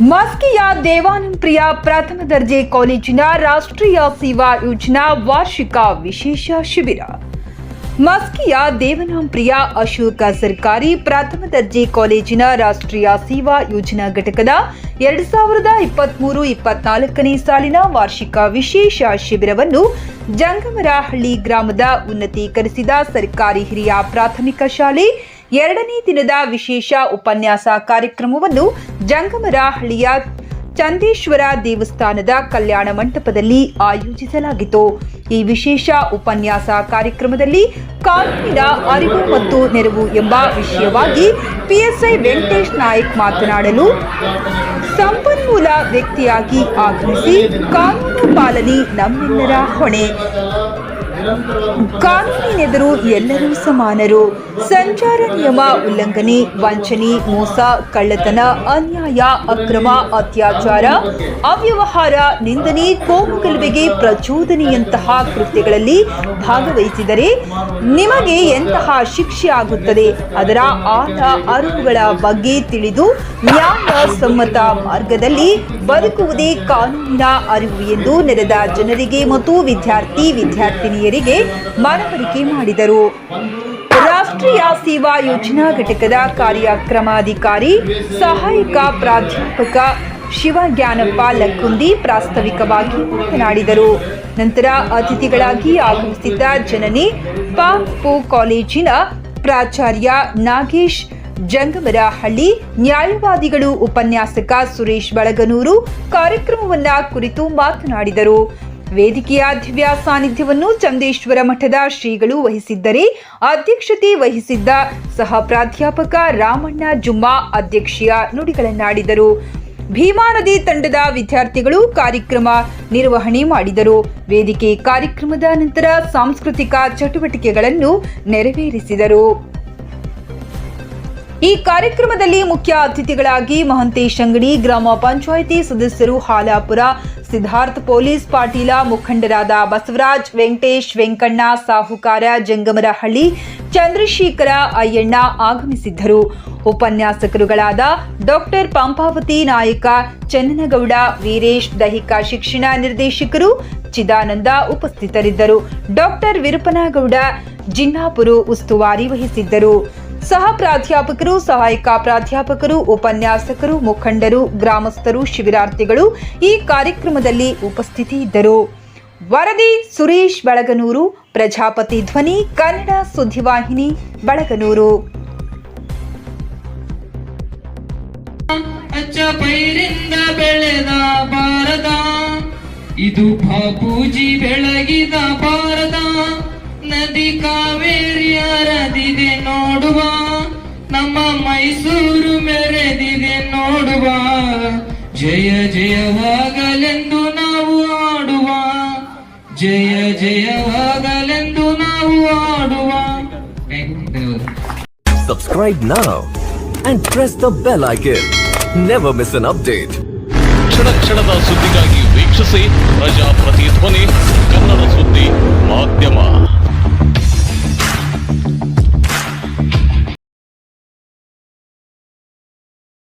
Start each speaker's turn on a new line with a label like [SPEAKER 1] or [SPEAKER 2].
[SPEAKER 1] ಮಸ್ಕಿಯ ದೇವಾನಂದಪ್ರಿಯ ಪ್ರಥಮ ದರ್ಜೆ ಕಾಲೇಜಿನ ರಾಷ್ಟ್ರೀಯ ಸೇವಾ ಯೋಜನಾ ವಾರ್ಷಿಕ ವಿಶೇಷ ಶಿಬಿರ. ಮಸ್ಕಿಯ ದೇವಾನಂದಪ್ರಿಯ ಅಶೋಕ ಸರ್ಕಾರಿ ಪ್ರಥಮ ದರ್ಜೆ ಕಾಲೇಜಿನ ರಾಷ್ಟ್ರೀಯ ಸೇವಾ ಯೋಜನಾ ಘಟಕದ 2023-24ನೇ ಸಾಲಿನ ವಾರ್ಷಿಕ ವಿಶೇಷ ಶಿಬಿರವನ್ನು ಜಂಗಮರಹಳ್ಳಿ ಗ್ರಾಮದ ಉನ್ನತೀಕರಿಸಿದ ಸರ್ಕಾರಿ ಹಿರಿಯ ಪ್ರಾಥಮಿಕ ಶಾಲೆ 2ನೇ ದಿನದ ವಿಶೇಷ ಉಪನ್ಯಾಸ ಕಾರ್ಯಕ್ರಮವನ್ನು ಜಂಗಮರಹಳ್ಳಿಯ ಚಂದೇಶ್ವರ ದೇವಸ್ಥಾನದ ಕಲ್ಯಾಣ ಮಂಟಪದಲ್ಲಿ ಆಯೋಜಿಸಲಾಗಿತ್ತು. ಈ ವಿಶೇಷ ಉಪನ್ಯಾಸ ಕಾರ್ಯಕ್ರಮದಲ್ಲಿ ಕಾನೂನಿನ ಅರಿವು ಮತ್ತು ನೆರವು ಎಂಬ ವಿಷಯವಾಗಿ ಪಿಎಸ್ಐ ವೆಂಕಟೇಶ್ ನಾಯಕ್ ಮಾತನಾಡಲು, ಸಂಪನ್ಮೂಲ ವ್ಯಕ್ತಿಯಾಗಿ ಆಗಮಿಸಿ ಕಾನೂನು ಪಾಲನೆ ನಮ್ಮೆಲ್ಲರ ಹೊಣೆ, ಕಾನೂನಿನೆದುರು ಎಲ್ಲರೂ ಸಮಾನರು, ಸಂಚಾರ ನಿಯಮ ಉಲ್ಲಂಘನೆ, ವಂಚನೆ, ಮೋಸ, ಕಳ್ಳತನ, ಅನ್ಯಾಯ, ಅಕ್ರಮ, ಅತ್ಯಾಚಾರ, ಅವ್ಯವಹಾರ, ನಿಂದನೆ, ಕೋಮುಗಲಭೆಗೆ ಪ್ರಚೋದನೆಯಂತಹ ಕೃತ್ಯಗಳಲ್ಲಿ ಭಾಗವಹಿಸಿದರೆ ನಿಮಗೆ ಎಂತಹ ಶಿಕ್ಷೆ ಆಗುತ್ತದೆ, ಅದರ ಆಟ ಅರಿವುಗಳ ಬಗ್ಗೆ ತಿಳಿದು ನ್ಯಾಯ ಸಮ್ಮತ ಮಾರ್ಗದಲ್ಲಿ ಬದುಕುವುದೇ ಕಾನೂನಿನ ಅರಿವು ಎಂದು ನೆರೆದ ಜನರಿಗೆ ಮತ್ತು ವಿದ್ಯಾರ್ಥಿನಿಯರಿಗೆ ಮನವರಿಕೆ ಮಾಡಿದರು. ರಾಷ್ಟ್ರೀಯ ಸೇವಾ ಯೋಜನಾ ಘಟಕದ ಕಾರ್ಯಕ್ರಮಾಧಿಕಾರಿ ಸಹಾಯಕ ಪ್ರಾಧ್ಯಾಪಕ ಶಿವಜ್ಞಾನಪ್ಪ ಲಕ್ಕುಂದಿ ಪ್ರಾಸ್ತಾವಿಕವಾಗಿ ಮಾತನಾಡಿದರು. ನಂತರ ಅತಿಥಿಗಳಾಗಿ ಆಗಮಿಸಿದ್ದ ಜನನಿ ಪಪೂ ಕಾಲೇಜಿನ ಪ್ರಾಚಾರ್ಯ ನಾಗೇಶ್ ಜಂಗಮರಹಳ್ಳಿ, ನ್ಯಾಯವಾದಿಗಳು ಉಪನ್ಯಾಸಕ ಸುರೇಶ್ ಬಳಗನೂರು ಕಾರ್ಯಕ್ರಮವನ್ನ ಕುರಿತು ಮಾತನಾಡಿದರು. ವೇದಿಕೆಯ ದಿವ್ಯ ಸಾನ್ನಿಧ್ಯವನ್ನು ಚಂದೇಶ್ವರ ಮಠದ ಶ್ರೀಗಳು ವಹಿಸಿದ್ದರೆ, ಅಧ್ಯಕ್ಷತೆ ವಹಿಸಿದ್ದ ಸಹ ಪ್ರಾಧ್ಯಾಪಕ ರಾಮಣ್ಣ ಜುಮ್ಮಾ ಅಧ್ಯಕ್ಷೀಯ ನುಡಿಗಳನ್ನಾಡಿದರು. ಭೀಮಾ ನದಿ ತಂಡದ ವಿದ್ಯಾರ್ಥಿಗಳು ಕಾರ್ಯಕ್ರಮ ನಿರ್ವಹಣೆ ಮಾಡಿದರು. ವೇದಿಕೆ ಕಾರ್ಯಕ್ರಮದ ನಂತರ ಸಾಂಸ್ಕೃತಿಕ ಚಟುವಟಿಕೆಗಳನ್ನು ನೆರವೇರಿಸಿದರು. ಈ ಕಾರ್ಯಕ್ರಮದಲ್ಲಿ ಮುಖ್ಯ ಅತಿಥಿಗಳಾಗಿ ಮಹಂತೇಶ್ ಅಂಗಡಿ, ಗ್ರಾಮ ಪಂಚಾಯಿತಿ ಸದಸ್ಯರು ಹಾಲಾಪುರ, ಸಿದ್ಧಾರ್ಥ, ಪೊಲೀಸ್ ಪಾಟೀಲ, ಮುಖಂಡರಾದ ಬಸವರಾಜ್, ವೆಂಕಟೇಶ್, ವೆಂಕಣ್ಣ, ಸಾಹುಕಾರ, ಜಂಗಮರಹಳ್ಳಿ, ಚಂದ್ರಶೇಖರ, ಅಯ್ಯಣ್ಣ ಆಗಮಿಸಿದ್ದರು. ಉಪನ್ಯಾಸಕರುಗಳಾದ ಡಾಕ್ಟರ್ ಪಂಪಾವತಿ ನಾಯಕ, ಚನ್ನನಗೌಡ, ವೀರೇಶ್, ದೈಹಿಕ ಶಿಕ್ಷಣ ನಿರ್ದೇಶಕರು ಚಿದಾನಂದ ಉಪಸ್ಥಿತರಿದ್ದರು. ಡಾಕ್ಟರ್ ವಿರುಪನಗೌಡ ಜಿನ್ನಾಪುರ ಉಸ್ತುವಾರಿ ವಹಿಸಿದ್ದರು. ಸಹ ಪ್ರಾಧ್ಯಾಪಕರು, ಸಹಾಯಕ ಪ್ರಾಧ್ಯಾಪಕರು, ಉಪನ್ಯಾಸಕರು, ಮುಖಂಡರು, ಗ್ರಾಮಸ್ಥರು, ಶಿಬಿರಾರ್ಥಿಗಳು ಈ ಕಾರ್ಯಕ್ರಮದಲ್ಲಿ ಉಪಸ್ಥಿತಿಯಿದ್ದರು. ವರದಿ ಸುರೇಶ್ ಬಳಗನೂರು, ಪ್ರಜಾಪತಿ ಧ್ವನಿ, ಕನ್ನಡ ಸುದ್ದಿವಾಹಿನಿ, ಬಳಗನೂರು.
[SPEAKER 2] ಅಚ್ಚ ಪೈರಿಂದ ಬೆಳೆದ ಭಾರತ, ಇದು ಬಾಪೂಜಿ ಬೆಳಗಿದ ಭಾರತ. ನದಿ ಕಾವೇರಿ ಹರಿದಿದೆ ನೋಡುವ, ನಮ್ಮ ಮೈಸೂರು ಮೆರೆದಿದೆ ನೋಡುವ. ಜಯ ಜಯವಾಗಲೆಂದು ನಾವು ಆಡುವ, ಜಯ ಜಯವಾಗಲೆಂದು ನಾವು ಆಡುವ.
[SPEAKER 3] Subscribe now and press the bell icon. Never miss an update.
[SPEAKER 4] ಕ್ಷಣದ ಸುದ್ದಿಗಾಗಿ ವೀಕ್ಷಿಸಿ ಪ್ರಜಾಪ್ರತಿ ಧ್ವನಿ ಕನ್ನಡ ಸುದ್ದಿ ಮಾಧ್ಯಮ.